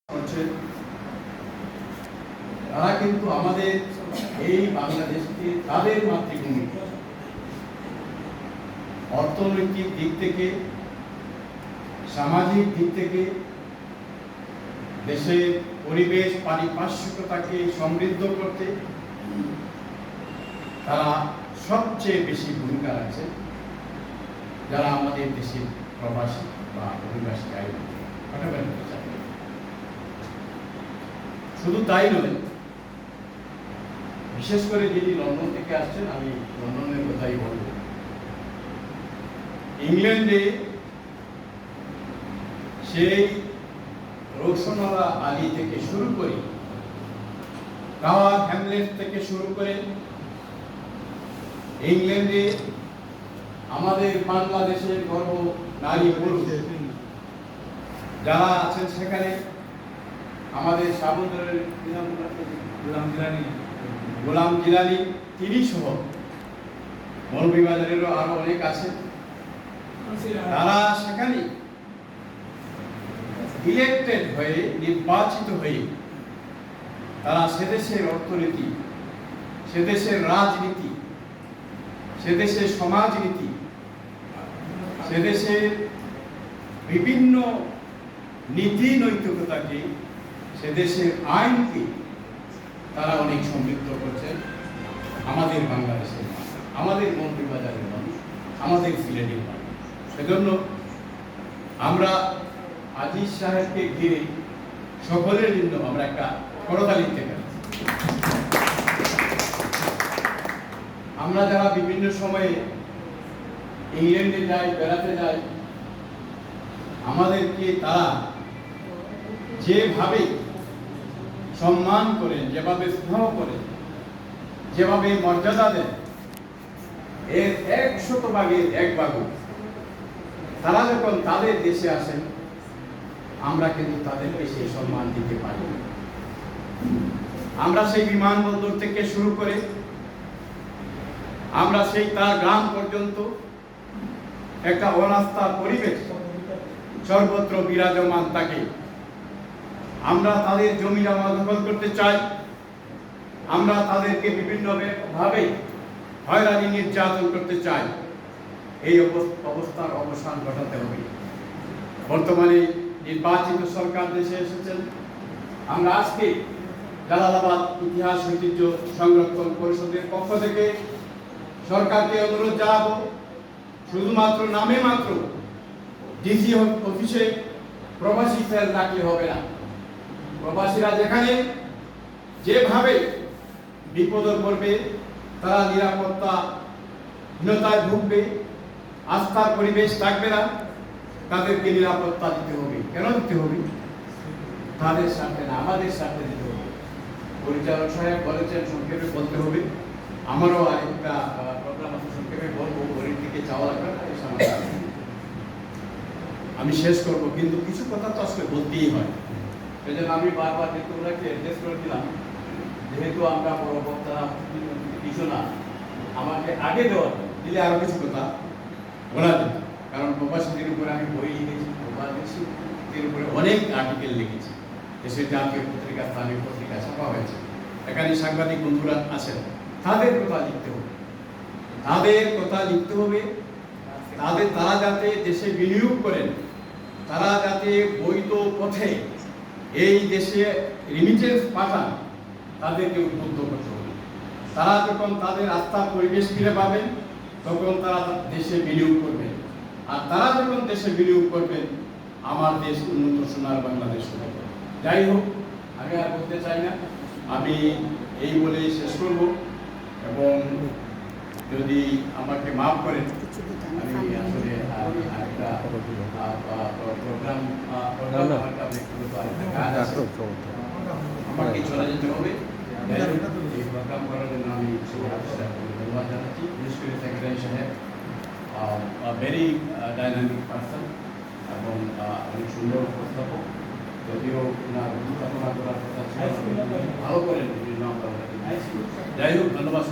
করছে তারা কিন্তু আমাদের এই বাংলাদেশকে তাদের মাতৃভূমি অর্থনৈতিক দিক থেকে সামাজিক দিক থেকে দেশের পরিবেশ পারিপার্শ্বিকতাকে সমৃদ্ধ করতে তারা সবচেয়ে বেশি ভূমিকা রাখছে যারা আমাদের দেশের প্রবাসী বা অভিবাসী শুধু তাই নয়, বিশেষ করে যিনি লন্ডন থেকে আসছেন, আমি লন্ডনের কথাই বলব। ইংল্যান্ডে সেই রোশনওয়ালা আলী থেকে শুরু করে টাওয়ার হ্যামলেট থেকে শুরু করে ইংল্যান্ডে আমাদের বাংলাদেশের গর্ব নারী পুরুষ যারা আছেন সেখানে আমাদের সাবুদ্রের গোলাম জিলানি তিনি সহ মৌলভীবাজারেরও আরো অনেক আছে, তারা সেখানে ইলেক্টেড হয়ে নির্বাচিত হয়ে তারা সেদেশের অর্থনীতি, সেদেশের রাজনীতি, সেদেশের সমাজনীতি, সেদেশের বিভিন্ন নীতি নৈতিকতাকে, সেদেশের আইনকে তারা অনেক সমৃদ্ধ করছেন। আমাদের বাংলাদেশের মানুষ, আমাদের মৌলভীবাজারের মানুষ, আমাদের সিলেটের মানুষ। সেজন্য আমরা আজিজ সাহেবকে ঘিরে সকলের জন্য আমরা একটা করতালি দিতে পারি। আমরা যারা বিভিন্ন সময়ে ইংল্যান্ডে যাই, বেড়াতে যাই, আমাদেরকে তারা যেভাবে সম্মান করেন, যেভাবে স্নেহ করেন, যেভাবে মর্যাদা দেন, এর 100% 1 ভাগ তারা যখন তাদের দেশে আসেন আমরা কিন্তু তাদেরকে সেই সম্মান দিতে পারি। আমরা সেই বিমানবন্দর থেকে শুরু করে আমরা সেই তার গ্রাম পর্যন্ত একটা অনাস্থার পরিবেশ সর্বত্র বিরাজমান থাকে। আমরা তাদের জমি জমা দখল করতে চাই, আমরা তাদেরকে বিভিন্ন ভাবে হয়রানি নির্যাতন করতে চাই। এই অবস্থার অবসান ঘটাতে হবে। বর্তমানে নির্বাচিত সরকার দেশে এসেছেন। আমরা আজকে জালালাবাদ ইতিহাস ঐতিহ্য সংরক্ষণ পরিষদের পক্ষ থেকে সরকারকে অনুরোধ জানাবো, শুধুমাত্র নামে মাত্র ডিসি অফিসে প্রবাসী সেল রাখলে হবে না। প্রবাসীরা যেখানে যেভাবে বিপদে পড়বে, তারা নিরাপত্তাহীনতায় ভুগবে, আস্থার পরিবেশ থাকবে না, তাদেরকে নিরাপত্তা দিতে হবে। কেন দিতে হবে? তাদের সাথে না, আমাদের সাথে দিতে হবে। পরিচালক সাহেব বলেছেন সংক্ষেপে বলতে হবে। আমারও আরেকটা প্রোগ্রাম আছে, সংক্ষেপে বলবো। গরিব থেকে চাওয়া লাগবে না, আমি শেষ করব, কিন্তু কিছু কথা তো আসলে বলতেই হয়। সেজন্য আমি বারবার ওনাকে অ্যাড্রেস করে দিলাম, যেহেতু আমরা বড় বক্তারা কিছু না, আমাকে আগে দেওয়া দিলে আরো কিছু কথা বলা যেত। কারণ প্রবাসীদের উপরে আমি বই লিখেছি, প্রবাসীদের উপরে অনেক আর্টিকেল লিখেছি, দেশের জাতীয় পত্রিকা, স্থানীয় পত্রিকা ছাপা হয়েছে। এখানে সাংবাদিক বন্ধুরা আছেন, তাদের কথা লিখতে হবে, তাদের কথা লিখতে হবে। তারা যাতে দেশে বিনিয়োগ করেন, তারা যাতে বৈধ পথে এই দেশে রিমিটেন্স পাঠান, তাদেরকে উদ্বুদ্ধ করতে হবে। তারা যখন তাদের আস্থার পরিবেশ ফিরে পাবেন, তখন তারা দেশে বিনিয়োগ করবেন। আর তারা যখন দেশে বিনিয়োগ করবেন, আমার দেশ উন্নত সোনার বাংলাদেশ হবে। যাই হোক, আমি আর বলতে চাই না, আমি এই বলেই শেষ করব। এবং যদি আমাকে মাফ করেন, আমি আসলে একটা প্রোগ্রাম আমাকে চলে যেতে হবে। এই প্রোগ্রাম করার জন্য আমি ধন্যবাদ জানাচ্ছি, বিশেষ করে সেক্রেটারি সাহেব, ভেরি ডাইনামিক পার্সন এবং অনেক সুন্দর উপস্থাপক। যদিও ওনার উপস্থাপনা করার কথা ছিল, ভালো করেন। যাই হোক, ধন্যবাদ।